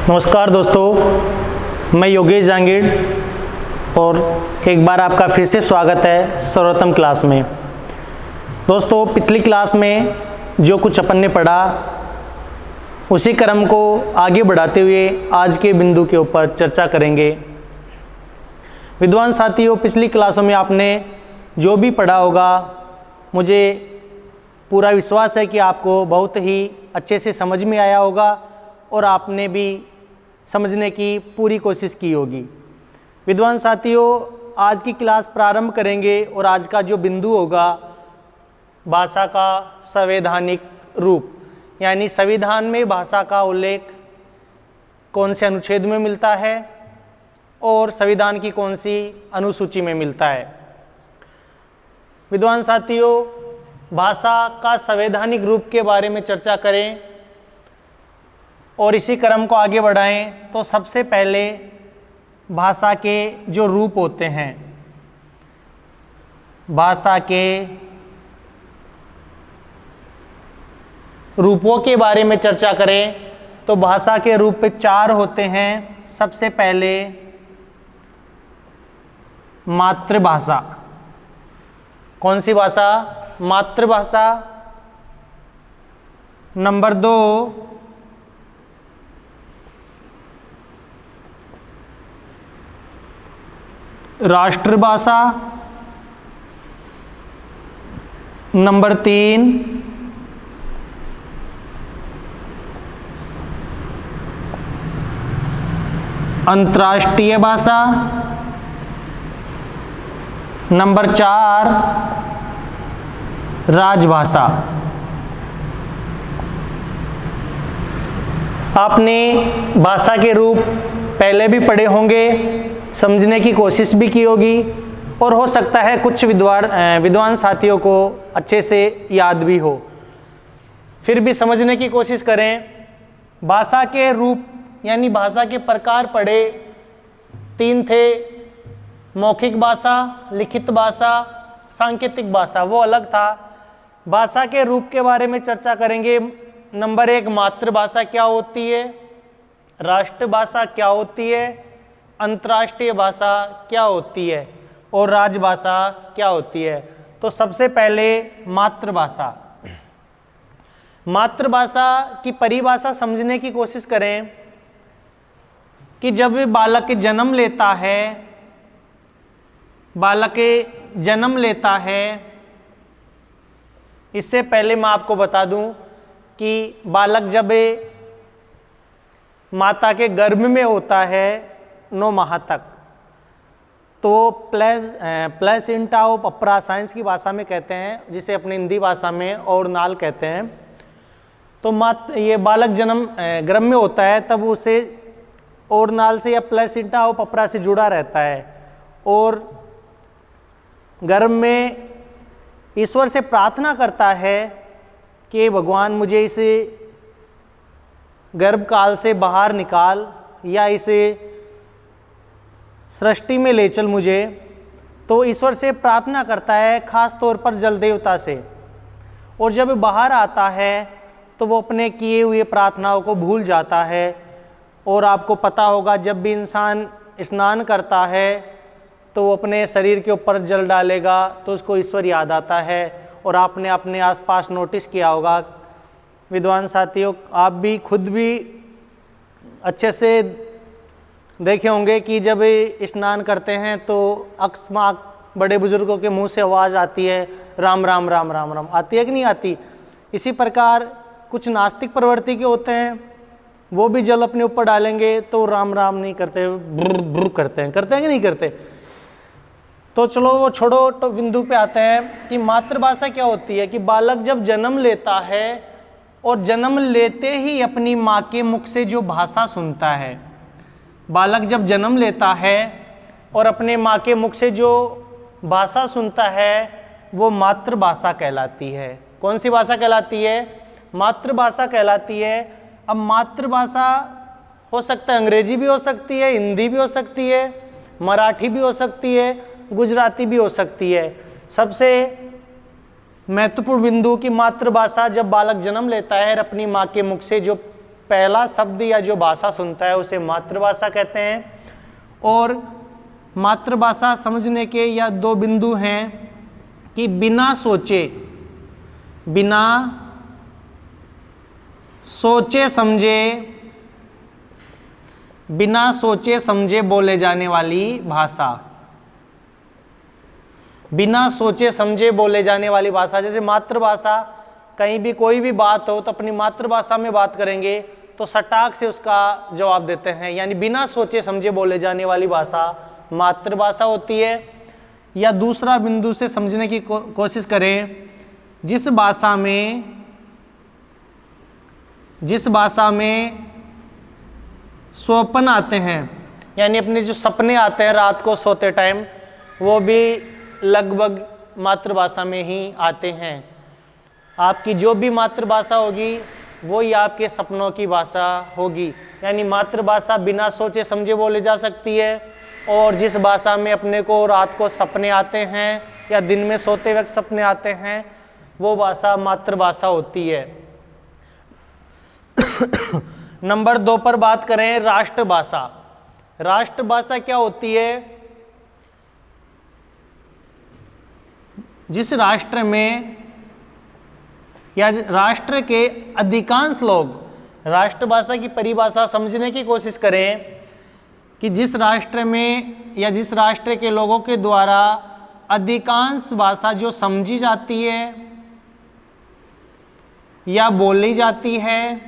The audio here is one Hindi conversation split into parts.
नमस्कार दोस्तों, मैं योगेश जांगीर और एक बार आपका फिर से स्वागत है सर्वोत्तम क्लास में। दोस्तों, पिछली क्लास में जो कुछ अपन ने पढ़ा उसी क्रम को आगे बढ़ाते हुए आज के बिंदु के ऊपर चर्चा करेंगे। विद्वान साथियों, पिछली क्लासों में आपने जो भी पढ़ा होगा मुझे पूरा विश्वास है कि आपको बहुत ही अच्छे से समझ में आया होगा और आपने भी समझने की पूरी कोशिश की होगी। विद्वान साथियों, आज की क्लास प्रारंभ करेंगे और आज का जो बिंदु होगा भाषा का संवैधानिक रूप, यानी संविधान में भाषा का उल्लेख कौन से अनुच्छेद में मिलता है और संविधान की कौन सी अनुसूची में मिलता है। विद्वान साथियों, भाषा का संवैधानिक रूप के बारे में चर्चा करें और इसी क्रम को आगे बढ़ाएं तो सबसे पहले भाषा के जो रूप होते हैं, भाषा के रूपों के बारे में चर्चा करें तो भाषा के रूप 4 होते हैं। सबसे पहले मातृभाषा। कौन सी भाषा? मातृभाषा। नंबर 2 राष्ट्रभाषा। नंबर 3 अंतर्राष्ट्रीय भाषा। नंबर 4 राजभाषा। आपने भाषा के रूप पहले भी पढ़े होंगे, समझने की कोशिश भी की होगी और हो सकता है कुछ विद्वान साथियों को अच्छे से याद भी हो। फिर भी समझने की कोशिश करें। भाषा के रूप यानी भाषा के प्रकार पढ़े 3 थे, मौखिक भाषा, लिखित भाषा, सांकेतिक भाषा, वो अलग था। भाषा के रूप के बारे में चर्चा करेंगे। नंबर 1 मातृभाषा क्या होती है, राष्ट्रभाषा क्या होती है, अंतर्राष्ट्रीय भाषा क्या होती है और राजभाषा क्या होती है। तो सबसे पहले मातृभाषा। मातृभाषा की परिभाषा समझने की कोशिश करें कि जब बालक जन्म लेता है, इससे पहले मैं आपको बता दूं कि बालक जब माता के गर्भ में होता है 9 माह तक, तो प्लेसेंटा ऑफ अप्रा साइंस की भाषा में कहते हैं, जिसे अपनी हिंदी भाषा में और नाल कहते हैं। तो ये बालक जन्म गर्भ में होता है तब उसे और नाल से या प्लेसेंटा ऑफ अप्रा से जुड़ा रहता है और गर्भ में ईश्वर से प्रार्थना करता है कि भगवान मुझे इस गर्भ काल से बाहर निकाल या इसे सृष्टि में ले चल मुझे। तो ईश्वर से प्रार्थना करता है, खास तौर पर जल देवता से। और जब बाहर आता है तो वो अपने किए हुए प्रार्थनाओं को भूल जाता है। और आपको पता होगा, जब भी इंसान स्नान करता है तो वो अपने शरीर के ऊपर जल डालेगा तो उसको ईश्वर याद आता है। और आपने अपने आसपास नोटिस किया होगा विद्वान साथियों, आप भी खुद भी अच्छे से देखे होंगे कि जब स्नान करते हैं तो अकस्मात बड़े बुजुर्गों के मुंह से आवाज़ आती है, राम राम राम राम राम, आती है कि नहीं आती। इसी प्रकार कुछ नास्तिक प्रवृत्ति के होते हैं, वो भी जल अपने ऊपर डालेंगे तो राम राम नहीं करते, ब्र ब्र करते हैं कि नहीं करते। तो चलो वो छोड़ो, तो बिंदु पे आते हैं कि मातृभाषा क्या होती है। कि बालक जब जन्म लेता है और जन्म लेते ही अपनी माँ के मुख से जो भाषा सुनता है, बालक जब जन्म लेता है और अपने माँ के मुख से जो भाषा सुनता है वो मातृभाषा कहलाती है। कौन सी भाषा कहलाती है? मातृभाषा कहलाती है। अब मातृभाषा हो सकता है अंग्रेजी भी हो सकती है, हिंदी भी हो सकती है, मराठी भी हो सकती है, गुजराती भी हो सकती है। सबसे महत्वपूर्ण बिंदु की मातृभाषा, जब बालक जन्म लेता है और अपनी माँ के मुख से जो पहला शब्द या जो भाषा सुनता है उसे मातृभाषा कहते हैं। और मातृभाषा समझने के या दो बिंदु हैं कि बिना सोचे समझे बोले जाने वाली भाषा। बिना सोचे समझे बोले जाने वाली भाषा, जैसे मातृभाषा, कहीं भी कोई भी बात हो तो अपनी मातृभाषा में बात करेंगे तो सटाक से उसका जवाब देते हैं, यानी बिना सोचे समझे बोले जाने वाली भाषा मातृभाषा होती है। या दूसरा बिंदु से समझने की कोशिश करें, जिस भाषा में स्वप्न आते हैं, यानी अपने जो सपने आते हैं रात को सोते टाइम, वो भी लगभग मातृभाषा में ही आते हैं। आपकी जो भी मातृभाषा होगी वो ही आपके सपनों की भाषा होगी। यानी मातृभाषा बिना सोचे समझे बोले जा सकती है, और जिस भाषा में अपने को रात को सपने आते हैं या दिन में सोते वक्त सपने आते हैं वो भाषा मातृभाषा होती है। नंबर 2 पर बात करें, राष्ट्रभाषा। राष्ट्रभाषा क्या होती है? जिस राष्ट्र में या राष्ट्र के अधिकांश लोग, राष्ट्रभाषा की परिभाषा समझने की कोशिश करें कि जिस राष्ट्र में या जिस राष्ट्र के लोगों के द्वारा अधिकांश भाषा जो समझी जाती है या बोली जाती है,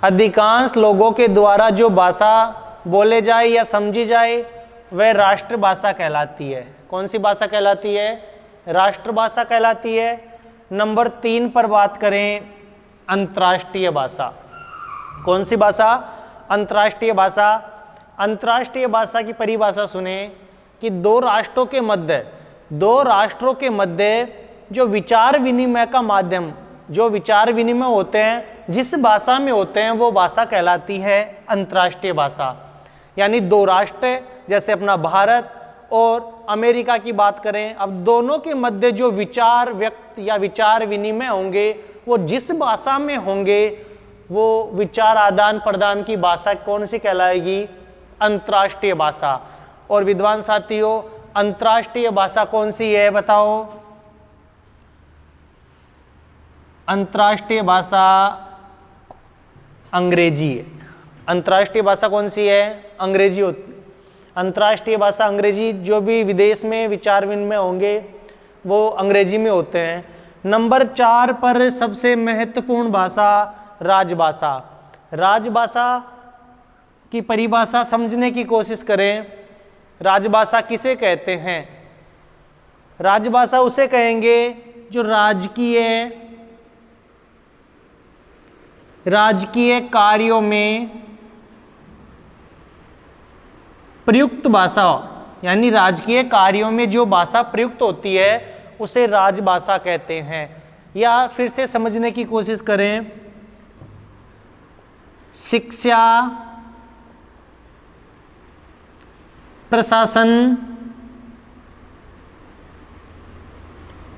अधिकांश लोगों के द्वारा जो भाषा बोले जाए या समझी जाए वह राष्ट्रभाषा कहलाती है। कौन सी भाषा कहलाती है? राष्ट्रभाषा कहलाती है। नंबर 3 पर बात करें, अंतर्राष्ट्रीय भाषा। कौन सी भाषा? अंतर्राष्ट्रीय भाषा। अंतर्राष्ट्रीय भाषा की परिभाषा सुने कि दो राष्ट्रों के मध्य जो विचार विनिमय का माध्यम, जो विचार विनिमय होते हैं जिस भाषा में होते हैं वो भाषा कहलाती है अंतर्राष्ट्रीय भाषा। यानी दो राष्ट्र, जैसे अपना भारत और अमेरिका की बात करें, अब दोनों के मध्य जो विचार व्यक्त या विचार विनिमय होंगे वो जिस भाषा में होंगे वो विचार आदान प्रदान की भाषा कौन सी कहलाएगी? अंतर्राष्ट्रीय भाषा। और विद्वान साथियों, अंतर्राष्ट्रीय भाषा कौन सी है बताओ? अंतर्राष्ट्रीय भाषा अंग्रेजी है। अंतर्राष्ट्रीय भाषा कौन सी है? अंग्रेजी होती है। अंतर्राष्ट्रीय भाषा अंग्रेजी, जो भी विदेश में विचार विनिमय होंगे वो अंग्रेजी में होते हैं। नंबर 4 पर सबसे महत्वपूर्ण भाषा राजभाषा। राजभाषा की परिभाषा समझने की कोशिश करें। राजभाषा किसे कहते हैं? राजभाषा उसे कहेंगे जो राजकीय कार्यों में प्रयुक्त भाषा, यानी राजकीय कार्यों में जो भाषा प्रयुक्त होती है उसे राजभाषा कहते हैं। या फिर से समझने की कोशिश करें, शिक्षा, प्रशासन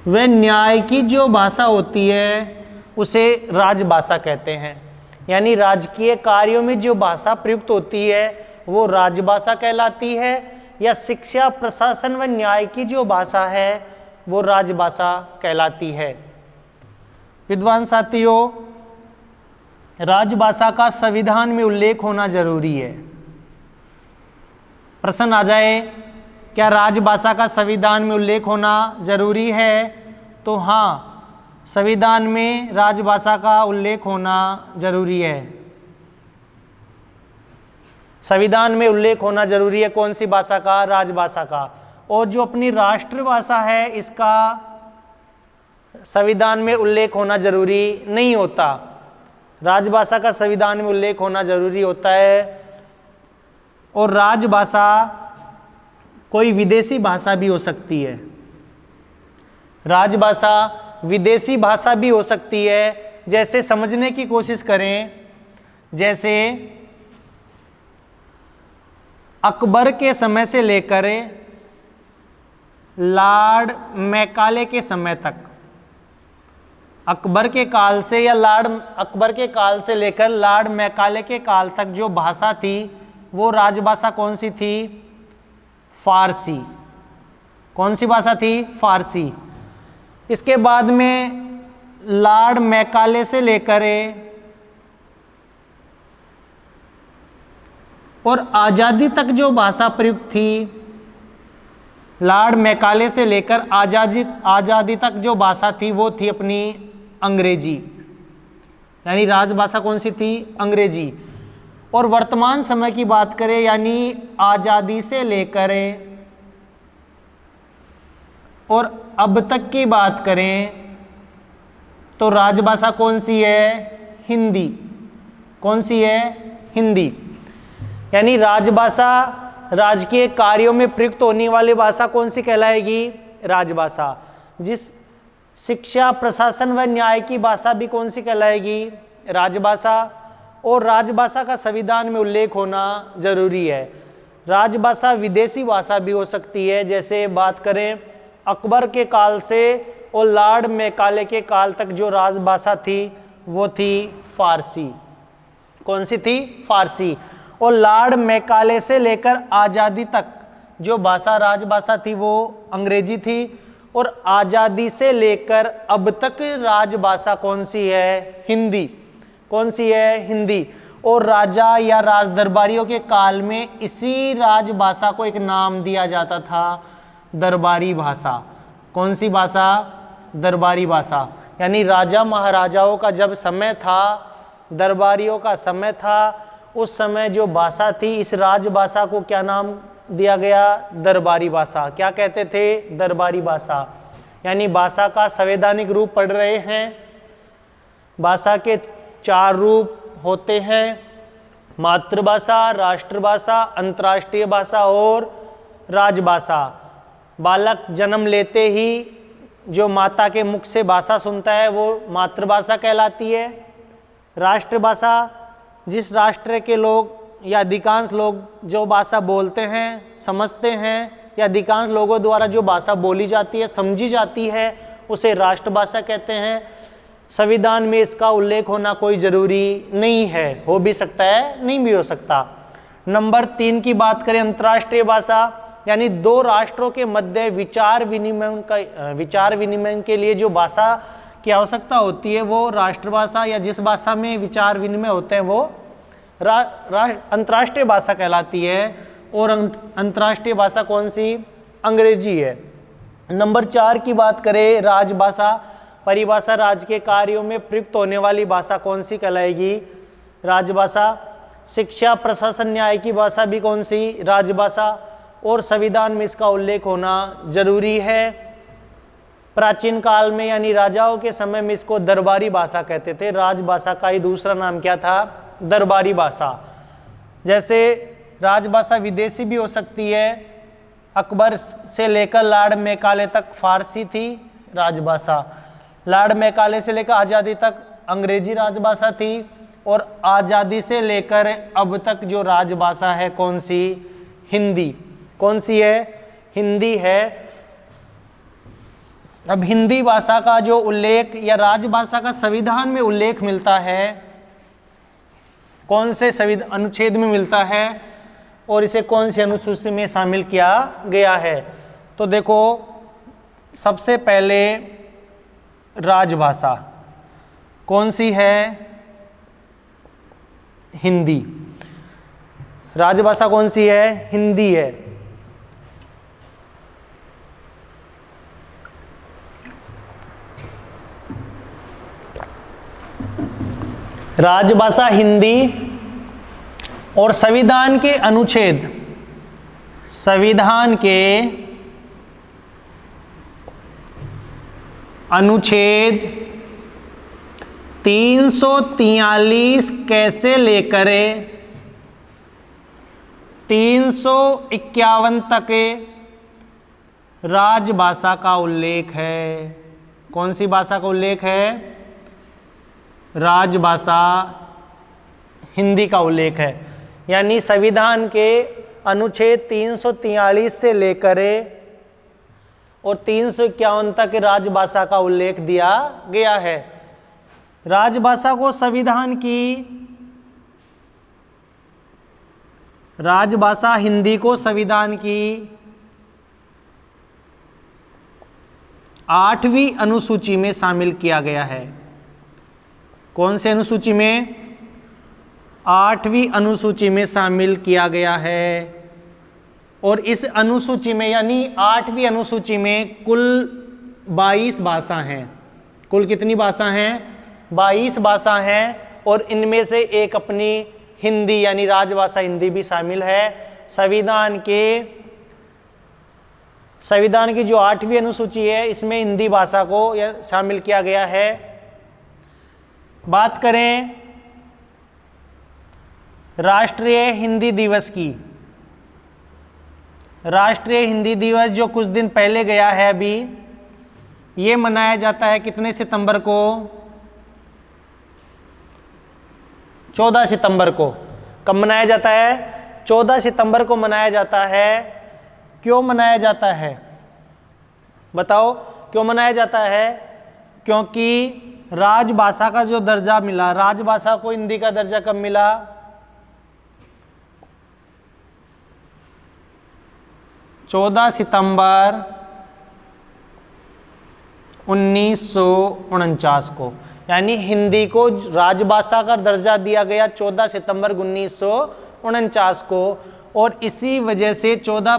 व न्याय की जो भाषा होती है उसे राजभाषा कहते हैं। यानी राजकीय कार्यों में जो भाषा प्रयुक्त होती है वो राजभाषा कहलाती है, या शिक्षा, प्रशासन व न्याय की जो भाषा है वो राजभाषा कहलाती है। विद्वान साथियों, राजभाषा का संविधान में उल्लेख होना जरूरी है। प्रश्न आ जाए, क्या राजभाषा का संविधान में उल्लेख होना जरूरी है? तो हाँ, संविधान में राजभाषा का उल्लेख होना जरूरी है। संविधान में उल्लेख होना जरूरी है कौन सी भाषा का? राजभाषा का। और जो अपनी राष्ट्रभाषा है इसका संविधान में उल्लेख होना जरूरी नहीं होता। राजभाषा का संविधान में उल्लेख होना जरूरी होता है। और राजभाषा कोई विदेशी भाषा भी हो सकती है। राजभाषा विदेशी भाषा भी हो सकती है। जैसे समझने की कोशिश करें, जैसे अकबर के समय से लेकर लॉर्ड मैकाले के समय तक अकबर के काल से या अकबर के काल से लेकर लॉर्ड मैकाले के काल तक जो भाषा थी वो राजभाषा कौन सी थी? फारसी। कौन सी भाषा थी? फारसी। इसके बाद में लॉर्ड मैकाले से लेकर और आज़ादी तक जो भाषा प्रयुक्त थी, लॉर्ड मैकाले से लेकर आज़ादी तक जो भाषा थी वो थी अपनी अंग्रेजी। यानी राजभाषा कौन सी थी? अंग्रेजी। और वर्तमान समय की बात करें यानी आज़ादी से लेकर और अब तक की बात करें तो राजभाषा कौन सी है? हिंदी। कौन सी है? हिंदी। यानी राजभाषा, राजकीय कार्यों में प्रयुक्त होने वाली भाषा कौन सी कहलाएगी? राजभाषा। जिस शिक्षा, प्रशासन व न्याय की भाषा भी कौन सी कहलाएगी? राजभाषा। और राजभाषा का संविधान में उल्लेख होना जरूरी है। राजभाषा विदेशी भाषा भी हो सकती है, जैसे बात करें अकबर के काल से और लॉर्ड मैकाले के काल तक जो राजभाषा थी वो थी फारसी। कौन सी थी? फारसी। और लॉर्ड मैकाले से लेकर आज़ादी तक जो भाषा राजभाषा थी वो अंग्रेजी थी। और आज़ादी से लेकर अब तक राजभाषा कौन सी है? हिंदी। कौन सी है? हिंदी। और राजा या राजदरबारियों के काल में इसी राजभाषा को एक नाम दिया जाता था, दरबारी भाषा। कौन सी भाषा? दरबारी भाषा। यानी राजा महाराजाओं का जब समय था, दरबारियों का समय था, उस समय जो भाषा थी इस राजभाषा को क्या नाम दिया गया? दरबारी भाषा। क्या कहते थे? दरबारी भाषा। यानी भाषा का संवैधानिक रूप पढ़ रहे हैं। भाषा के 4 रूप होते हैं, मातृभाषा, राष्ट्रभाषा, अंतर्राष्ट्रीय भाषा और राजभाषा। बालक जन्म लेते ही जो माता के मुख से भाषा सुनता है वो मातृभाषा कहलाती है। राष्ट्रभाषा, जिस राष्ट्र के लोग या अधिकांश लोग जो भाषा बोलते हैं, समझते हैं, या अधिकांश लोगों द्वारा जो भाषा बोली जाती है, समझी जाती है, उसे राष्ट्रभाषा कहते हैं। संविधान में इसका उल्लेख होना कोई ज़रूरी नहीं है, हो भी सकता है, नहीं भी हो सकता। नंबर 3 की बात करें, अंतर्राष्ट्रीय भाषा, यानी 2 राष्ट्रों के मध्य विचार विनिमय के लिए जो भाषा की आवश्यकता होती है वो राष्ट्रभाषा, या जिस भाषा में विचार विनिमय होते हैं वो अंतर्राष्ट्रीय भाषा कहलाती है। और अंतर्राष्ट्रीय भाषा कौन सी? अंग्रेजी है। नंबर 4 की बात करें, राजभाषा, परिभाषा, राज्य के कार्यों में प्रयुक्त होने वाली भाषा कौन सी कहलाएगी? राजभाषा। शिक्षा, प्रशासन, न्याय की भाषा भी कौन सी? राजभाषा। और संविधान में इसका उल्लेख होना जरूरी है। प्राचीन काल में यानी राजाओं के समय में इसको दरबारी भाषा कहते थे। राजभाषा का ही दूसरा नाम क्या था? दरबारी भाषा। जैसे राजभाषा विदेशी भी हो सकती है। अकबर से लेकर लॉर्ड मैकाले तक फारसी थी राजभाषा। लॉर्ड मैकाले से लेकर आज़ादी तक अंग्रेजी राजभाषा थी। और आज़ादी से लेकर अब तक जो राजभाषा है कौन सी? हिंदी। कौन सी है? हिंदी है। अब हिंदी भाषा का जो उल्लेख या राजभाषा का संविधान में उल्लेख मिलता है, कौन से अनुच्छेद में मिलता है और इसे कौन सी अनुसूची में शामिल किया गया है? तो देखो, सबसे पहले राजभाषा कौन सी है? हिंदी। राजभाषा कौन सी है? हिंदी है। राजभाषा हिंदी। और संविधान के अनुच्छेद 343 कैसे लेकर 351 तक राजभाषा का उल्लेख है। कौन सी भाषा का उल्लेख है? राजभाषा हिंदी का उल्लेख है। यानी संविधान के अनुच्छेद 343 से लेकर और 351 तक राजभाषा का उल्लेख दिया गया है। राजभाषा को राजभाषा हिंदी को संविधान की 8वीं अनुसूची में शामिल किया गया है। कौन से अनुसूची में? 8वीं अनुसूची में शामिल किया गया है। और इस अनुसूची में यानी 8वीं अनुसूची में कुल 22 भाषा हैं। कुल कितनी भाषा हैं? 22 भाषा हैं। और इनमें से एक अपनी हिंदी यानी राजभाषा हिंदी भी शामिल है। संविधान की जो 8वीं अनुसूची है इसमें हिंदी भाषा को शामिल किया गया है। बात करें राष्ट्रीय हिंदी दिवस की। राष्ट्रीय हिंदी दिवस जो कुछ दिन पहले गया है अभी, ये मनाया जाता है कितने सितंबर को? 14 सितंबर को। कब मनाया जाता है? 14 सितंबर को मनाया जाता है। क्यों मनाया जाता है? बताओ क्यों मनाया जाता है? क्योंकि राजभाषा का जो दर्जा मिला, राजभाषा को हिंदी का दर्जा कब मिला? 14 सितंबर 1949 को। यानी हिंदी को राजभाषा का दर्जा दिया गया 14 सितंबर 1949 को। और इसी वजह से 14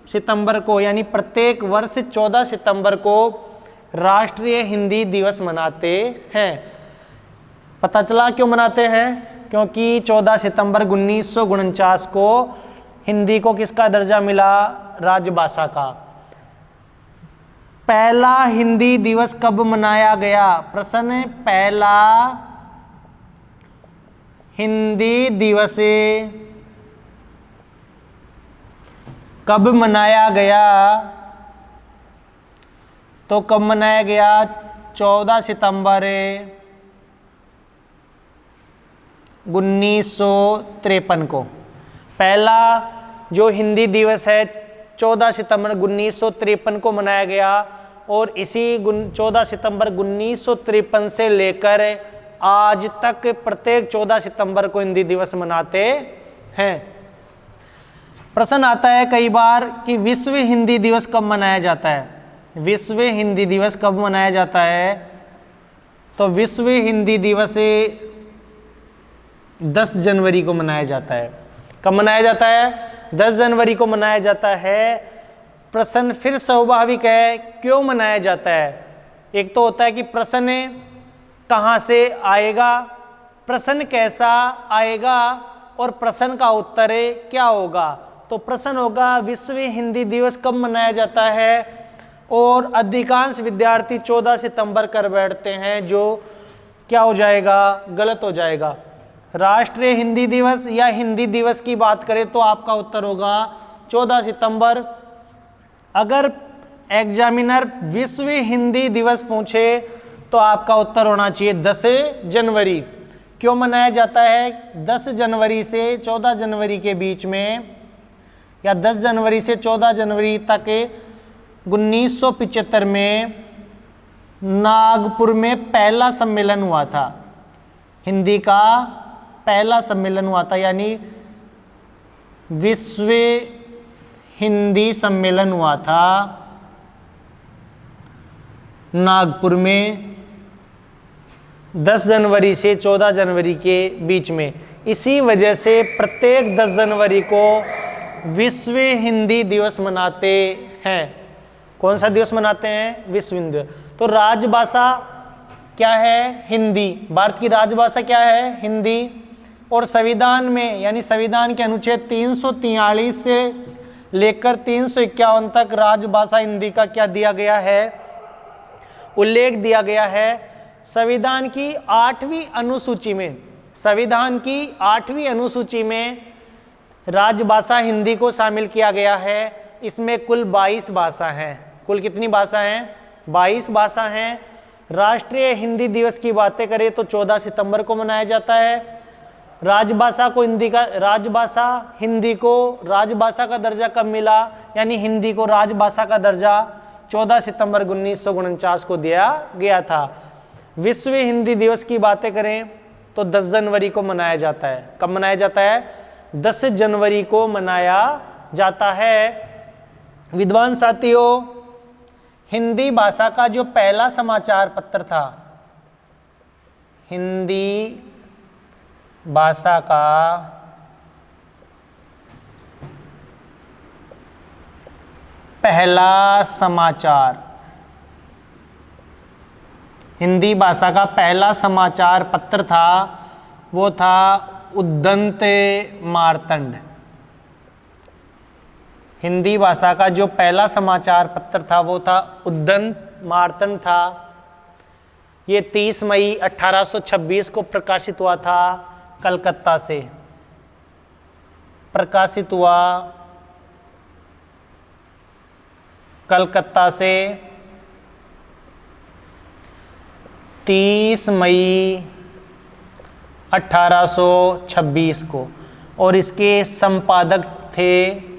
सितंबर को यानी प्रत्येक वर्ष 14 सितंबर को राष्ट्रीय हिंदी दिवस मनाते हैं। पता चला क्यों मनाते हैं? क्योंकि 14 सितंबर 1949 को हिंदी को किसका दर्जा मिला? राजभाषा का। पहला हिंदी दिवस कब मनाया गया? प्रश्न, पहला हिंदी दिवस कब मनाया गया? तो कब मनाया गया? 14 सितंबर 1953 को। पहला जो हिंदी दिवस है 14 सितंबर 1953 को मनाया गया। और इसी 14 सितंबर 1953 से लेकर आज तक प्रत्येक 14 सितंबर को हिंदी दिवस मनाते हैं। प्रश्न आता है कई बार कि विश्व हिंदी दिवस कब मनाया जाता है? विश्व हिंदी दिवस कब मनाया जाता है? तो विश्व हिंदी दिवस 10 जनवरी को मनाया जाता है। कब मनाया जाता है? 10 जनवरी को मनाया जाता है। प्रश्न फिर स्वाभाविक है, क्यों मनाया जाता है? एक तो होता है कि प्रश्न कहाँ से आएगा, प्रश्न कैसा आएगा और प्रश्न का उत्तर क्या होगा। तो प्रश्न होगा विश्व हिंदी दिवस कब मनाया जाता है। और अधिकांश विद्यार्थी 14 सितंबर कर बैठते हैं, जो क्या हो जाएगा? गलत हो जाएगा। राष्ट्रीय हिंदी दिवस या हिंदी दिवस की बात करें तो आपका उत्तर होगा 14 सितंबर। अगर एग्जामिनर विश्व हिंदी दिवस पूछे तो आपका उत्तर होना चाहिए 10 जनवरी। क्यों मनाया जाता है? 10 जनवरी से 14 जनवरी के बीच में या 10 जनवरी से 14 जनवरी तक 1975 में नागपुर में पहला सम्मेलन हुआ था। हिंदी का पहला सम्मेलन हुआ था, यानी विश्व हिंदी सम्मेलन हुआ था नागपुर में 10 जनवरी से 14 जनवरी के बीच में। इसी वजह से प्रत्येक 10 जनवरी को विश्व हिंदी दिवस मनाते हैं। कौन सा दिवस मनाते हैं? विश्व हिंदी दिवस। तो राजभाषा क्या है? हिंदी। भारत की राजभाषा क्या है? हिंदी। और संविधान में यानी संविधान के अनुच्छेद 343 से लेकर 351 तक राजभाषा हिंदी का क्या दिया गया है? उल्लेख दिया गया है। संविधान की 8वीं अनुसूची में, संविधान की 8वीं अनुसूची में राजभाषा हिंदी को शामिल किया गया है। इसमें कुल 22 भाषा हैं। कुल कितनी भाषा हैं? 22 भाषा हैं। राष्ट्रीय हिंदी दिवस की बातें करें तो 14 सितंबर को मनाया जाता है। राजभाषा का दर्जा कब मिला? यानी हिंदी को राजभाषा का दर्जा 14 सितंबर 1949 को दिया गया था। विश्व हिंदी दिवस की बातें करें तो 10 जनवरी को मनाया जाता है। कब मनाया जाता है? 10 जनवरी को मनाया जाता है। विद्वान साथियों, हिंदी भाषा का जो पहला समाचार पत्र था, हिंदी भाषा का पहला समाचार, हिंदी भाषा का पहला समाचार पत्र था, वो था उद्दंत मार्तंड। हिंदी भाषा का जो पहला समाचार पत्र था वो था उद्दंत मार्तंड था। ये 30 मई 1826 को प्रकाशित हुआ था, कलकत्ता से प्रकाशित हुआ, कलकत्ता से 30 मई 1826 को। और इसके संपादक थे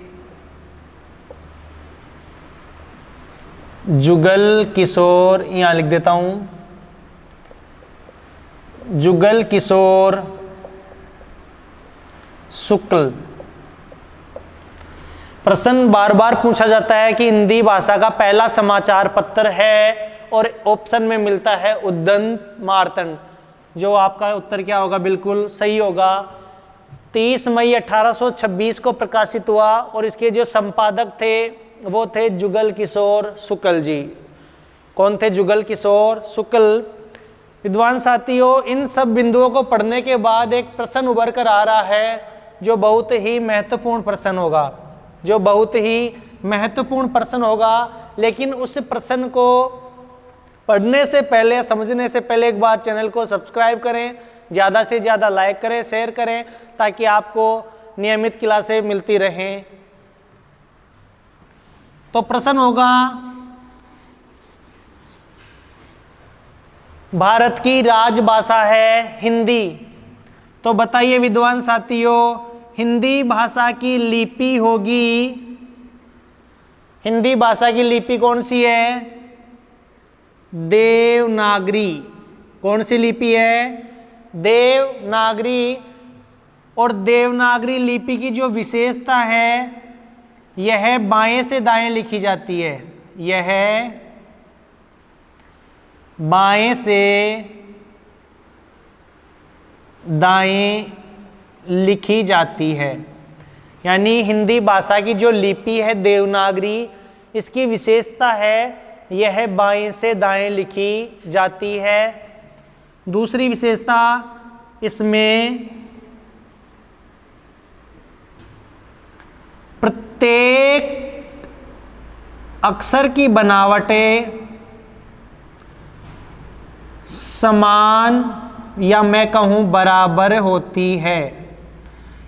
जुगल किशोर, यहाँ लिख देता हूँ, जुगल किशोर शुक्ल। प्रश्न बार बार पूछा जाता है कि हिंदी भाषा का पहला समाचार पत्र है, और ऑप्शन में मिलता है उद्दंत मार्तंड। जो आपका उत्तर क्या होगा? बिल्कुल सही होगा। 30 मई 1826 को प्रकाशित हुआ, और इसके जो संपादक थे वो थे जुगल किशोर शुक्ल जी। कौन थे? जुगल किशोर शुक्ल। विद्वान साथियों, इन सब बिंदुओं को पढ़ने के बाद एक प्रश्न उभर कर आ रहा है जो बहुत ही महत्वपूर्ण प्रश्न होगा, जो बहुत ही महत्वपूर्ण प्रश्न होगा। लेकिन उस प्रश्न को पढ़ने से पहले, समझने से पहले एक बार चैनल को सब्सक्राइब करें, ज़्यादा से ज़्यादा लाइक करें, शेयर करें, ताकि आपको नियमित क्लासें मिलती रहें। तो प्रश्न होगा, भारत की राजभाषा है हिंदी, तो बताइए विद्वान साथियों, हिंदी भाषा की लिपि होगी, हिंदी भाषा की लिपि कौन सी है? देवनागरी। कौन सी लिपि है? देवनागरी। और देवनागरी लिपि की जो विशेषता है, यह बाएं से दाएं लिखी जाती है, यह बाएं से दाएं लिखी जाती है। यानी हिंदी भाषा की जो लिपि है देवनागरी, इसकी विशेषता है यह बाएं से दाएं लिखी जाती है। दूसरी विशेषता, इसमें प्रत्येक अक्षर की बनावटें समान या मैं कहूं बराबर होती है।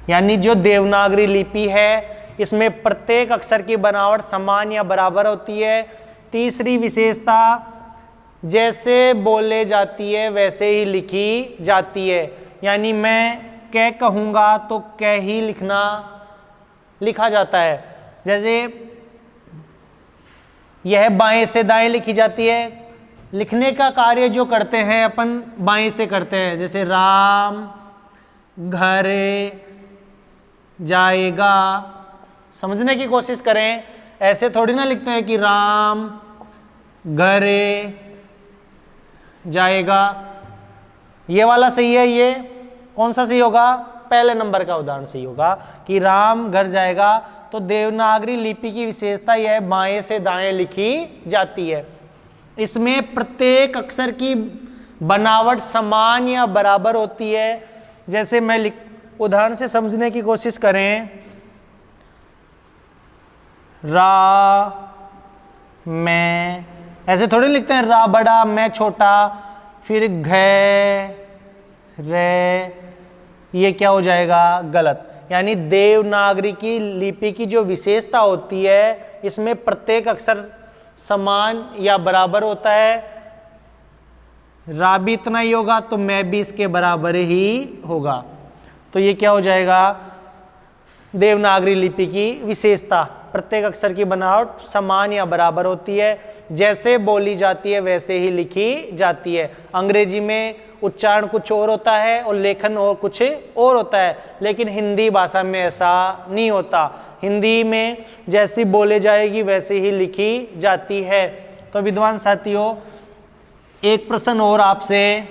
यानी जो देवनागरी लिपि है, इसमें प्रत्येक अक्षर की बनावट समान या बराबर होती है। तीसरी विशेषता, जैसे बोले जाती है वैसे ही लिखी जाती है। यानी मैं कै कहूँगा तो कै ही लिखा जाता है। जैसे यह बाएं से दाएं लिखी जाती है, लिखने का कार्य जो करते हैं अपन बाएं से करते हैं। जैसे राम घर जाएगा, समझने की कोशिश करें, ऐसे थोड़ी ना लिखते हैं कि राम घर जाएगा। ये वाला सही है। ये कौन सा सही होगा? पहले नंबर का उदाहरण सही होगा कि राम घर जाएगा। तो देवनागरी लिपि की विशेषता यह बाएं से दाएं लिखी जाती है। इसमें प्रत्येक अक्षर की बनावट समान या बराबर होती है। जैसे मैं उदाहरण से समझने की कोशिश करें, रा मैं, ऐसे थोड़ी लिखते हैं रा बड़ा मैं छोटा, फिर घ रे, ये क्या हो जाएगा? गलत। यानी देवनागरी की लिपि की जो विशेषता होती है, इसमें प्रत्येक अक्षर समान या बराबर होता है। रा भी इतना ही होगा तो मैं भी इसके बराबर ही होगा। तो ये क्या हो जाएगा? देवनागरी लिपि की विशेषता। प्रत्येक अक्षर की बनावट समान या बराबर होती है, जैसे बोली जाती है वैसे ही लिखी जाती है। अंग्रेजी में उच्चारण कुछ और होता है और लेखन और कुछ और होता है, लेकिन हिंदी भाषा में ऐसा नहीं होता। हिंदी में जैसी बोले जाएगी वैसे ही लिखी जाती है। तो विद्वान साथियों, एक प्रश्न और आपसे,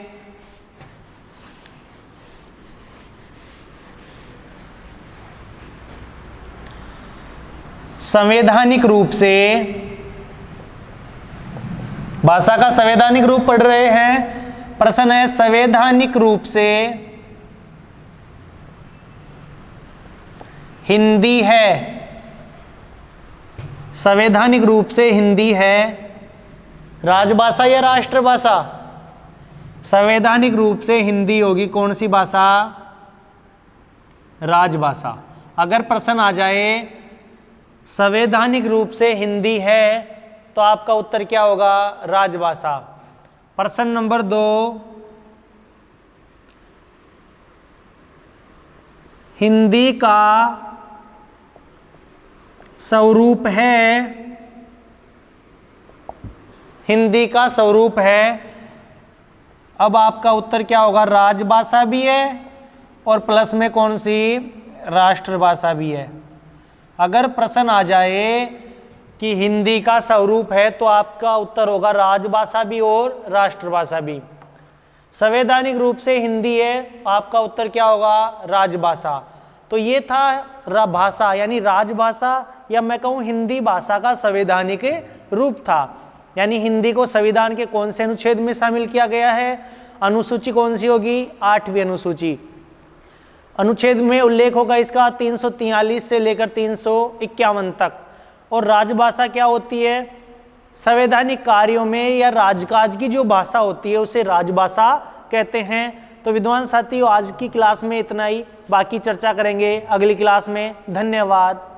संवैधानिक रूप से, भाषा का संवैधानिक रूप पढ़ रहे हैं। प्रश्न है, संवैधानिक रूप से हिंदी है, संवैधानिक रूप से हिंदी है राजभाषा या राष्ट्रभाषा? संवैधानिक रूप से हिंदी होगी कौन सी भाषा? राजभाषा। अगर प्रश्न आ जाए संवैधानिक रूप से हिंदी है तो आपका उत्तर क्या होगा? राजभाषा। प्रश्न नंबर 2, हिंदी का स्वरूप है, हिंदी का स्वरूप है। अब आपका उत्तर क्या होगा? राजभाषा भी है और प्लस में कौन सी? राष्ट्रभाषा भी है। अगर प्रश्न आ जाए कि हिंदी का स्वरूप है तो आपका उत्तर होगा राजभाषा भी और राष्ट्रभाषा भी। संवैधानिक रूप से हिंदी है, आपका उत्तर क्या होगा? राजभाषा। तो ये था भाषा यानी राजभाषा, या मैं कहूँ हिंदी भाषा का संवैधानिक रूप था। यानी हिंदी को संविधान के कौन से अनुच्छेद में शामिल किया गया है? अनुसूची कौन सी होगी? 8वीं अनुसूची। अनुच्छेद में उल्लेख होगा इसका 343 से लेकर 351 तक। और राजभाषा क्या होती है? संवैधानिक कार्यों में या राजकाज की जो भाषा होती है उसे राजभाषा कहते हैं। तो विद्वान साथियों, आज की क्लास में इतना ही, बाकी चर्चा करेंगे अगली क्लास में। धन्यवाद।